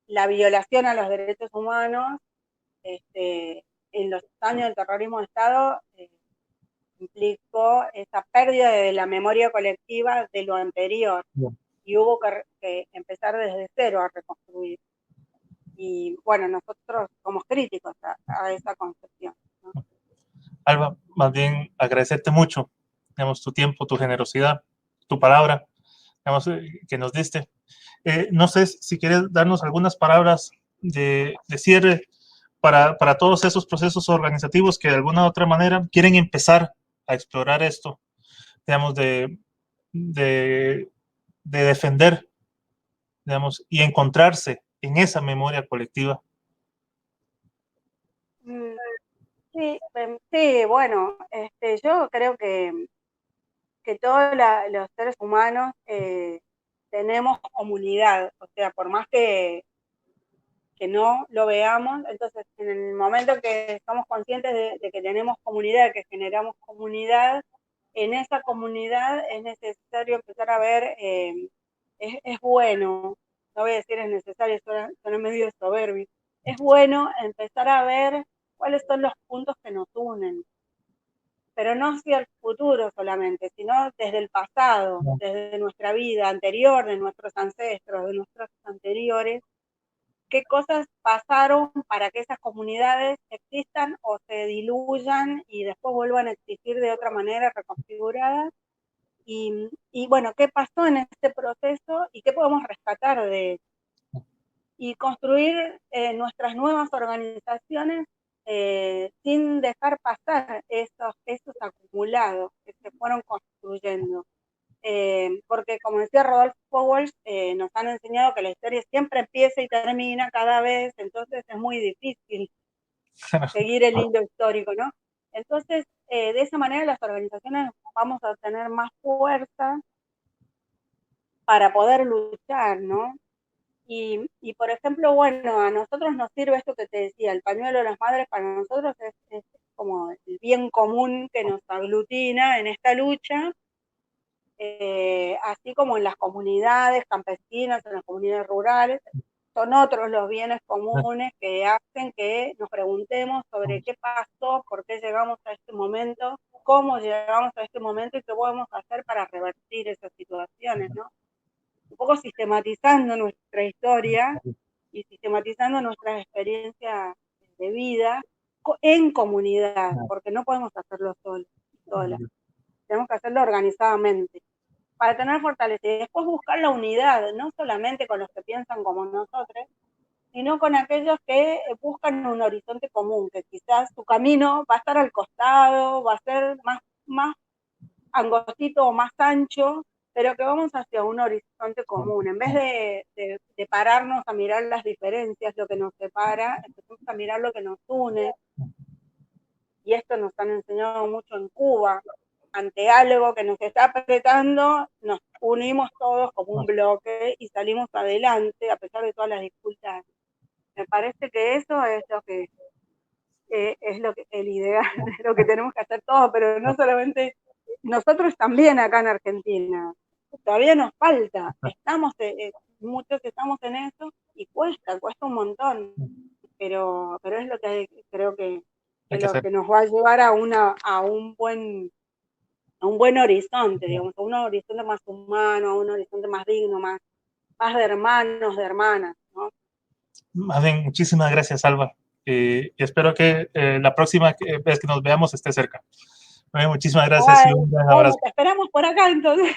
la violación a los derechos humanos en los años del terrorismo de Estado implicó esa pérdida de la memoria colectiva de lo anterior. Bien. Y hubo que empezar desde cero a reconstruir. Y bueno, nosotros somos críticos a esa concepción, ¿no? Alba, más bien agradecerte mucho, digamos, tu tiempo, tu generosidad, tu palabra, digamos, que nos diste. No sé si quieres darnos algunas palabras de cierre para todos esos procesos organizativos que de alguna u otra manera quieren empezar a explorar esto, digamos, de defender, digamos, y encontrarse en esa memoria colectiva. Sí, sí, bueno, yo creo que todos los seres humanos tenemos comunidad, o sea, por más que no lo veamos, entonces en el momento que somos conscientes de que tenemos comunidad, que generamos comunidad, en esa comunidad es necesario empezar a ver, es bueno, no voy a decir es necesario, suena medio soberbio, es bueno empezar a ver cuáles son los puntos que nos unen, pero no hacia el futuro solamente, sino desde el pasado, desde nuestra vida anterior, de nuestros ancestros, de nuestros anteriores, qué cosas pasaron para que esas comunidades existan o se diluyan y después vuelvan a existir de otra manera reconfiguradas. Y bueno, qué pasó en este proceso y qué podemos rescatar de eso. Y construir nuestras nuevas organizaciones sin dejar pasar esos acumulados que se fueron construyendo. Porque como decía Rodolfo Walsh, nos han enseñado que la historia siempre empieza y termina cada vez, entonces es muy difícil seguir el hilo histórico, ¿no? Entonces, de esa manera las organizaciones vamos a tener más fuerza para poder luchar, ¿no? Y por ejemplo, bueno, a nosotros nos sirve esto que te decía, el pañuelo de las madres para nosotros es como el bien común que nos aglutina en esta lucha, así como en las comunidades campesinas, en las comunidades rurales, son otros los bienes comunes que hacen que nos preguntemos sobre qué pasó, por qué llegamos a este momento, cómo llegamos a este momento y qué podemos hacer para revertir esas situaciones, ¿no? Un poco sistematizando nuestra historia y sistematizando nuestras experiencias de vida en comunidad, porque no podemos hacerlo solas, tenemos que hacerlo organizadamente para tener fortaleza y después buscar la unidad, no solamente con los que piensan como nosotros, sino con aquellos que buscan un horizonte común, que quizás su camino va a estar al costado, va a ser más angostito o más ancho, pero que vamos hacia un horizonte común. En vez de pararnos a mirar las diferencias, lo que nos separa, empezamos a mirar lo que nos une, y esto nos han enseñado mucho en Cuba, ante algo que nos está apretando, nos unimos todos como un bloque y salimos adelante a pesar de todas las dificultades. Me parece que eso es lo que el ideal, es lo que tenemos que hacer todos, pero no solamente nosotros, también acá en Argentina. Todavía nos falta, muchos estamos en eso y cuesta un montón, pero es lo que creo que lo que nos va a llevar a un buen horizonte, digamos, a un horizonte más humano, a un horizonte más digno, más de hermanos, de hermanas, ¿no? Más bien, muchísimas gracias, Alba. Y espero que la próxima vez que nos veamos esté cerca. Muchísimas gracias y un gran abrazo. Te esperamos por acá, entonces.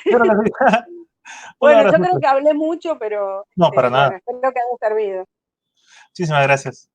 Bueno, yo creo que hablé mucho, pero no, para nada. Bueno, espero que haya servido. Muchísimas gracias.